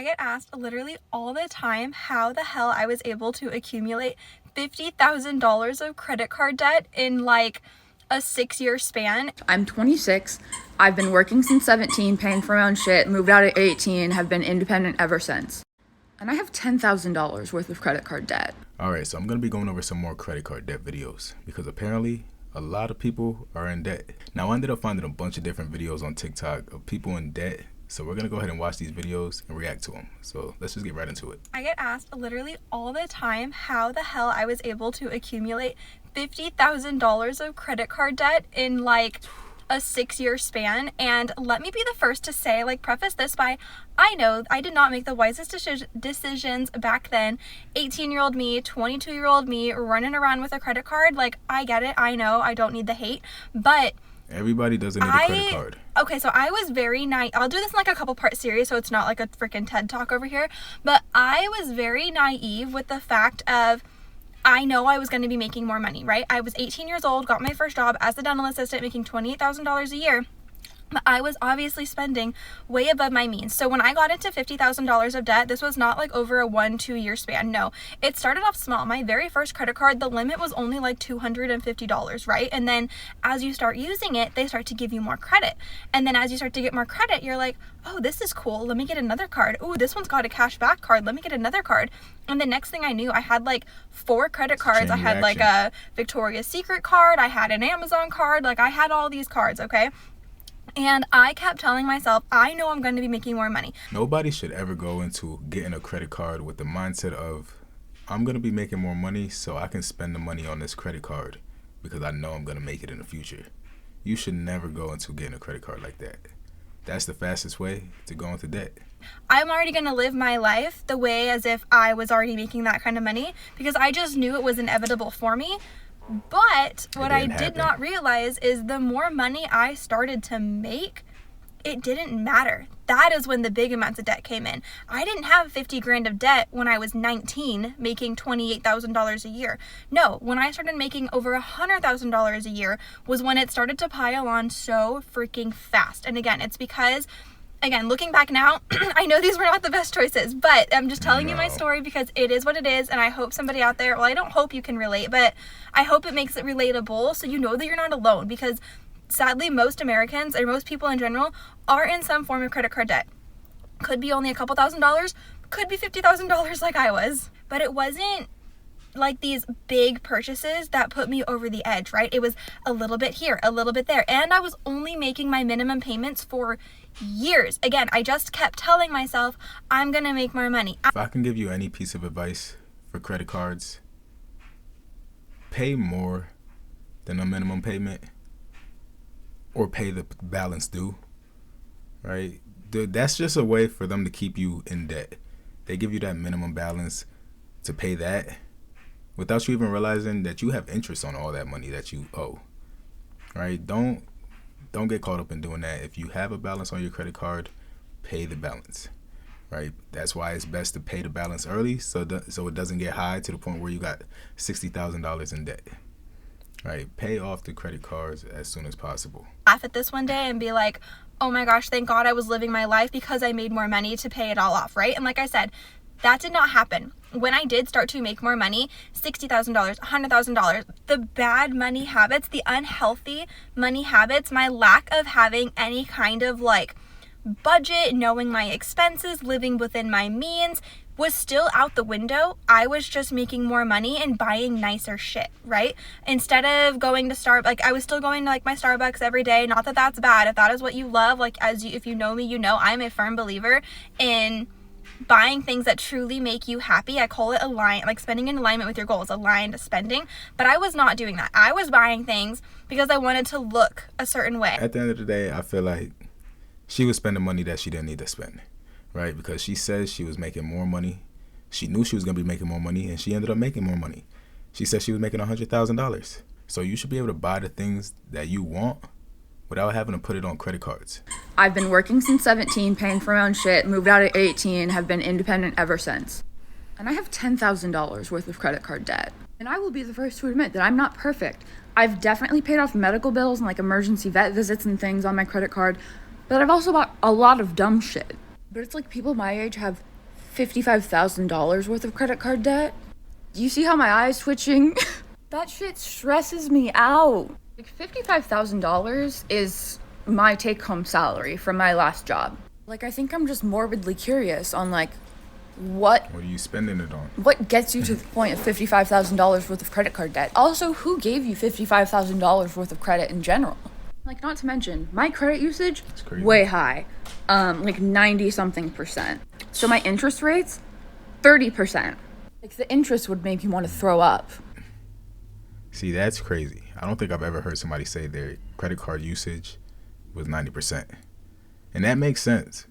I get asked literally all the time how the hell I was able to accumulate $50,000 of credit card debt in like a 6-year span. I'm 26. I've been working since 17, paying for my own shit, moved out at 18, have been independent ever since. And I have $10,000 worth of credit card debt. Alright, so I'm going to be going over some more credit card debt videos because apparently a lot of people are in debt. Now, I ended up finding a bunch of different videos on TikTok of people in debt. So we're going to go ahead and watch these videos and react to them. So let's just get right into it. I get asked literally all the time how the hell I was able to accumulate $50,000 of credit card debt in like a 6-year span. And let me be the first to say, like, preface this by, I know I did not make the wisest decisions back then. 18-year-old me, 22-year-old me running around with a credit card. Like, I get it. I know I don't need the hate, but everybody doesn't need a credit card. Okay, so I was very naive. I'll do this in like a couple part series, so it's not like a freaking TED Talk over here. But I was very naive with the fact of, I know I was going to be making more money, right? I was 18 years old, got my first job as a dental assistant, making $28,000 a year. But I was obviously spending way above my means. So when I got into $50,000 of debt, this was not like over a 1-2 year span. No, it started off small. My very first credit card, the limit was only like $250, right? And then as you start using it, they start to give you more credit. And then as you start to get more credit, you're like, oh, this is cool. Let me get another card. Oh, this one's got a cash back card. Let me get another card. And the next thing I knew, I had like 4 credit cards. I had like a Victoria's Secret card. I had an Amazon card. Like I had all these cards, okay? And I kept telling myself, I know I'm going to be making more money. Nobody should ever go into getting a credit card with the mindset of, I'm going to be making more money so I can spend the money on this credit card because I know I'm going to make it in the future. You should never go into getting a credit card like that. That's the fastest way to go into debt. I'm already going to live my life the way as if I was already making that kind of money because I just knew it was inevitable for me. But what I did not realize is the more money I started to make, it didn't matter. That is when the big amounts of debt came in. I didn't have 50 grand of debt when I was 19, making $28,000 a year. No, when I started making over $100,000 a year was when it started to pile on so freaking fast. And again, it's because, again, looking back now, I know these were not the best choices, but I'm just telling you my story because it is what it is, and I hope somebody out there, well, I don't hope you can relate, but I hope it makes it relatable so you know that you're not alone because sadly, most Americans, or most people in general, are in some form of credit card debt. Could be only a couple $1,000s, could be $50,000 like I was, but it wasn't like these big purchases that put me over the edge, right? It was a little bit here, a little bit there, and I was only making my minimum payments for years. Again, I just kept telling myself, I'm gonna make more money. If I can give you any piece of advice for credit cards, pay more than a minimum payment or pay the balance due, right? That's just a way for them to keep you in debt. They give you that minimum balance to pay that without you even realizing that you have interest on all that money that you owe, right? Don't get caught up in doing that. If you have a balance on your credit card, pay the balance, right? That's why it's best to pay the balance early so it doesn't get high to the point where you got $60,000 in debt, right? Pay off the credit cards as soon as possible. Laugh at this one day and be like, oh my gosh, thank God I was living my life because I made more money to pay it all off, right? And like I said, that did not happen. When I did start to make more money, $60,000, $100,000, the bad money habits, the unhealthy money habits, my lack of having any kind of like budget, knowing my expenses, living within my means was still out the window. I was just making more money and buying nicer shit, right? Instead of going to Starbucks, like I was still going to like my Starbucks every day. Not that that's bad. If that is what you love, like if you know me, you know I'm a firm believer in buying things that truly make you happy. I call it like spending in alignment with your goals, aligned spending. But I was not doing that. I was buying things because I wanted to look a certain way. At the end of the day, I feel like she was spending money that she didn't need to spend, right? Because she says she was making more money. She knew she was going to be making more money, and she ended up making more money. She said she was making $100,000. So you should be able to buy the things that you want without having to put it on credit cards. I've been working since 17, paying for my own shit, moved out at 18, have been independent ever since. And I have $10,000 worth of credit card debt. And I will be the first to admit that I'm not perfect. I've definitely paid off medical bills and like emergency vet visits and things on my credit card, but I've also bought a lot of dumb shit. But it's like people my age have $55,000 worth of credit card debt. Do you see how my eyes twitching? That shit stresses me out. Like $55,000 is my take-home salary from my last job. Like, I think I'm just morbidly curious on like what are you spending it on? What gets you to the point of $55,000 worth of credit card debt? Also, who gave you $55,000 worth of credit in general? Like, not to mention, my credit usage, way high. Like 90-something%. So my interest rates, 30%. Like, the interest would make you want to throw up. See, that's crazy. I don't think I've ever heard somebody say their credit card usage was 90%. And that makes sense.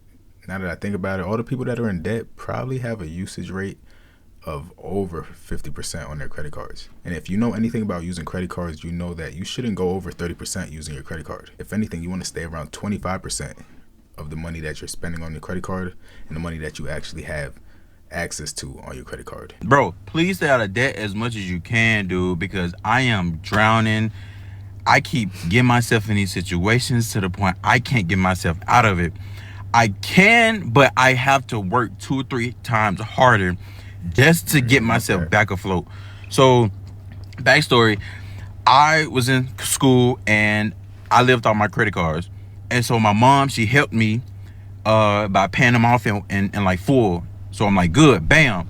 Now that I think about it, all the people that are in debt probably have a usage rate of over 50% on their credit cards. And if you know anything about using credit cards, you know that you shouldn't go over 30% using your credit card. If anything, you want to stay around 25% of the money that you're spending on your credit card and the money that you actually have access to on your credit card. Bro, please stay out of debt as much as you can, dude, because I am drowning. I keep getting myself in these situations to the point I can't get myself out of it. I can, but I have to work 2 or 3 times harder just to get myself back afloat. So, backstory, I was in school and I lived on my credit cards. And so my mom, she helped me by paying them off in like full. So I'm like, good, bam.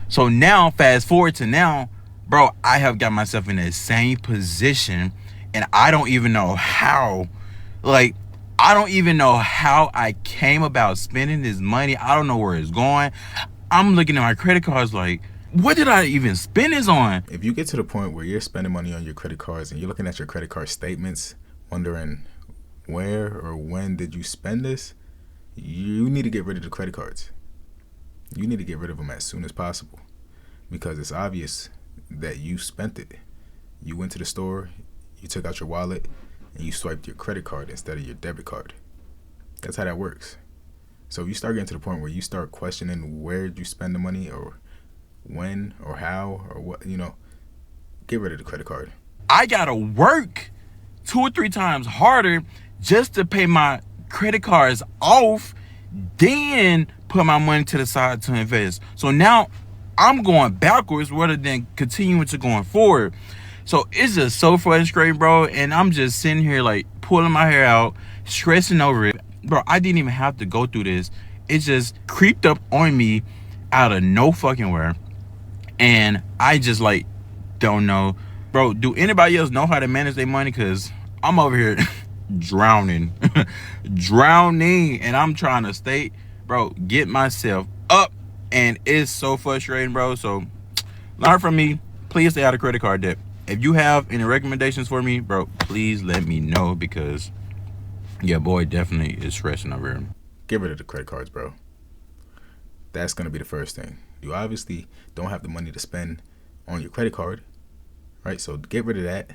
So now, fast forward to now, bro, I have got myself in the same position and I don't even know how. Like, I don't even know how I came about spending this money. I don't know where it's going. I'm looking at my credit cards like, what did I even spend this on? If you get to the point where you're spending money on your credit cards and you're looking at your credit card statements, wondering where or when did you spend this, you need to get rid of the credit cards. You need to get rid of them as soon as possible because it's obvious that you spent it. You went to the store, you took out your wallet, and you swiped your credit card instead of your debit card. That's how that works. So if you start getting to the point where you start questioning where you spend the money or when or how or what, get rid of the credit card. I gotta work 2 or 3 times harder just to pay my credit cards off, then put my money to the side to invest. So now I'm going backwards rather than continuing to going forward. So it's just so frustrating, bro. And I'm just sitting here like pulling my hair out, stressing over it. Bro, I didn't even have to go through this. It just creeped up on me out of no fucking where. And I just like don't know. Bro, do anybody else know how to manage their money? Because I'm over here drowning. Drowning. And I'm trying to stay, bro, get myself up. And it's so frustrating, bro. So learn from me. Please stay out of credit card debt. If you have any recommendations for me, bro, please let me know because your boy definitely is stressing over here. Get rid of the credit cards, bro. That's going to be the first thing. You obviously don't have the money to spend on your credit card, right? So get rid of that.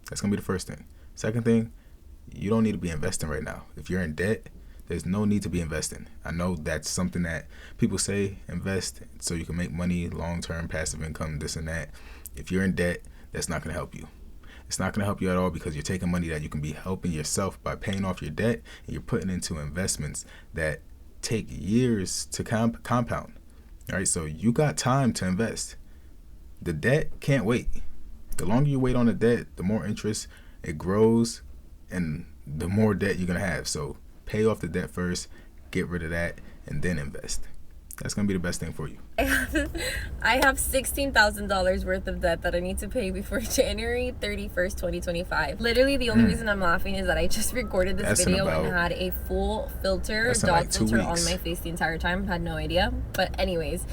That's going to be the first thing. Second thing, you don't need to be investing right now. If you're in debt, there's no need to be investing. I know that's something that people say, invest so you can make money, long-term, passive income, this and that. If you're in debt, that's not going to help you. It's not going to help you at all because you're taking money that you can be helping yourself by paying off your debt and you're putting into investments that take years to compound. All right, so you got time to invest. The debt can't wait. The longer you wait on the debt, the more interest it grows and the more debt you're going to have. So pay off the debt first, get rid of that, and then invest. That's going to be the best thing for you. I have $16,000 worth of debt that I need to pay before January 31st, 2025. Literally, the only reason I'm laughing is that I just recorded this video and had a full filter, dot filter on my face the entire time. Had no idea. But anyways,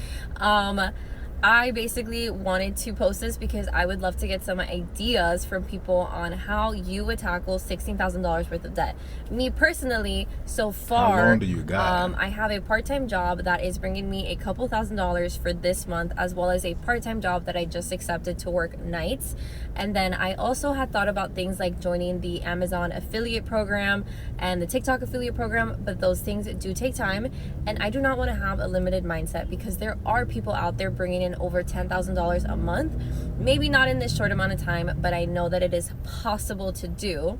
I basically wanted to post this because I would love to get some ideas from people on how you would tackle $16,000 worth of debt. Me personally, so far, how long do you got? I have a part-time job that is bringing me a couple $1,000s for this month, as well as a part-time job that I just accepted to work nights. And then I also had thought about things like joining the Amazon affiliate program and the TikTok affiliate program, but those things do take time. And I do not want to have a limited mindset because there are people out there bringing in over $10,000 a month. Maybe not in this short amount of time, but I know that it is possible to do.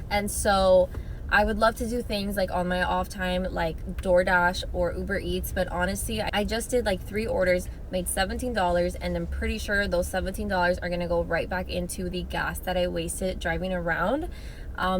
And so I would love to do things like on my off time, like DoorDash or Uber Eats, but honestly, I just did like 3 orders, made $17, and I'm pretty sure those $17 are gonna go right back into the gas that I wasted driving around.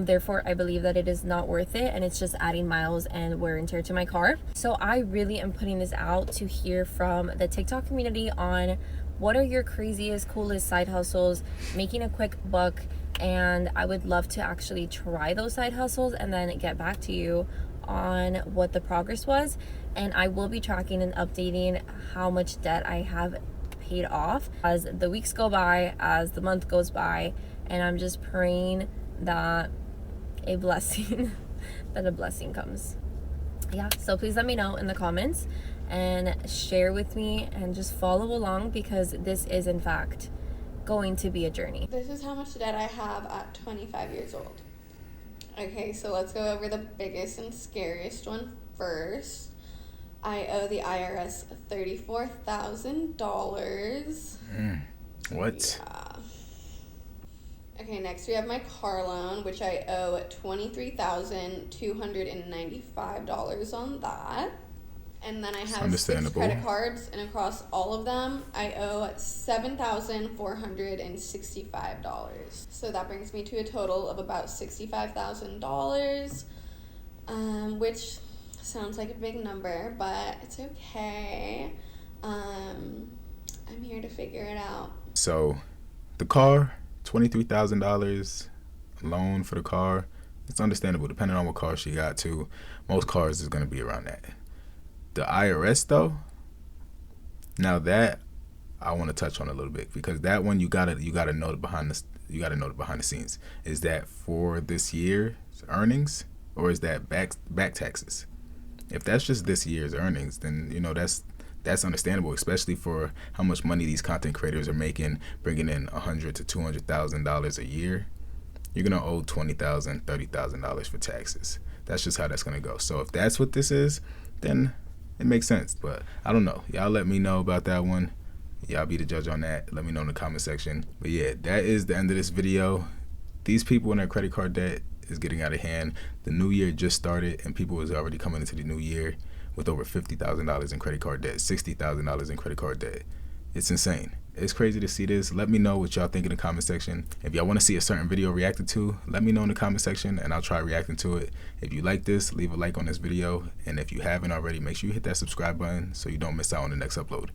Therefore, I believe that it is not worth it, and it's just adding miles and wear and tear to my car. So I really am putting this out to hear from the TikTok community on what are your craziest, coolest side hustles, making a quick buck, and I would love to actually try those side hustles and then get back to you on what the progress was. And I will be tracking and updating how much debt I have paid off as the weeks go by, as the month goes by, and I'm just praying that a blessing comes. Yeah, so please let me know in the comments and share with me and just follow along, because this is in fact going to be a journey. This is how much debt I have at 25 years old. Okay, so let's go over the biggest and scariest one first. I owe the IRS $34,000. What? Yeah. Okay, next we have my car loan, which I owe $23,295 on that. And then I have 6 credit cards, and across all of them, I owe $7,465. So that brings me to a total of about $65,000, which sounds like a big number, but it's okay. I'm here to figure it out. So, the car, $23,000 loan for the car. It's understandable, depending on what car she got too. Most cars is going to be around that. The IRS though, now that I want to touch on a little bit, because that one you gotta know the behind the scenes. Is that for this year's earnings, or is that back taxes? If that's just this year's earnings, then that's understandable, especially for how much money these content creators are making, bringing in $100,000 to $200,000 a year. You're gonna owe $20,000, $30,000 for taxes. That's just how that's gonna go. So if that's what this is, then it makes sense. But I don't know. Y'all let me know about that one. Y'all be the judge on that. Let me know in the comment section. But yeah, that is the end of this video. These people in their credit card debt is getting out of hand. The new year just started, and people was already coming into the new year with over $50,000 in credit card debt, $60,000 in credit card debt. It's insane. It's crazy to see this. Let me know what y'all think in the comment section. If y'all want to see a certain video reacted to, let me know in the comment section and I'll try reacting to it. If you like this, leave a like on this video. And if you haven't already, make sure you hit that subscribe button so you don't miss out on the next upload.